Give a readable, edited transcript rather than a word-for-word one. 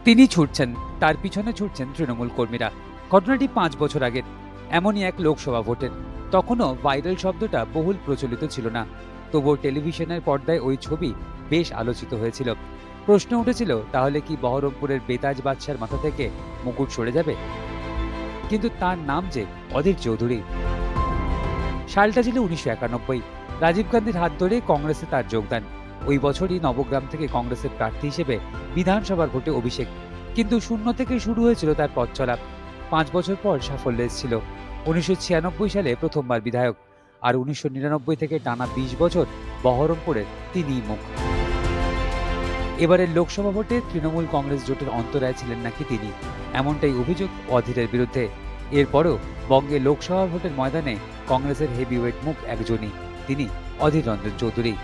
তিনি ছুটছেন, তার পিছনে ছুটছেন তৃণমূল কর্মীরা। ঘটনাটি 5 বছর আগের, এমনই এক লোকসভা ভোটের। তখনও ভাইরাল শব্দটা বহুল প্রচলিত ছিল না, তবুও টেলিভিশনের পর্দায় ওই ছবি বেশ আলোচিত হয়েছিল। প্রশ্ন উঠেছিল, তাহলে কি বহরমপুরের বেতাজ বাদশার মাথা থেকে মুকুট সরে যাবে? কিন্তু তার নাম যে অধীর চৌধুরী। সালটা ছিল 1991। রাজীব গান্ধীর হাত ধরে কংগ্রেসে তার যোগদান। ওই বছরই নবগ্রাম থেকে কংগ্রেসের প্রার্থী হিসেবে বিধানসভার ভোটে অভিষেক। কিন্তু শূন্য থেকে শুরু হয়েছিল তার পথ চলা। 5 বছর পর সাফল্য এসেছিল। 1996 সালে প্রথমবার বিধায়ক, আর 1999 থেকে টানা 20 বছর বহরমপুরের তিনিই মুখ। এবারের লোকসভা ভোটে তৃণমূল কংগ্রেস জোটের অন্তরায় ছিলেন নাকি তিনি, এমনটাই অভিযোগ অধীরের বিরুদ্ধে। এরপরও বঙ্গে লোকসভা ভোটের ময়দানে কংগ্রেসের হেভিওয়েট মুখ একজনই, তিনি অধীর রঞ্জন চৌধুরী।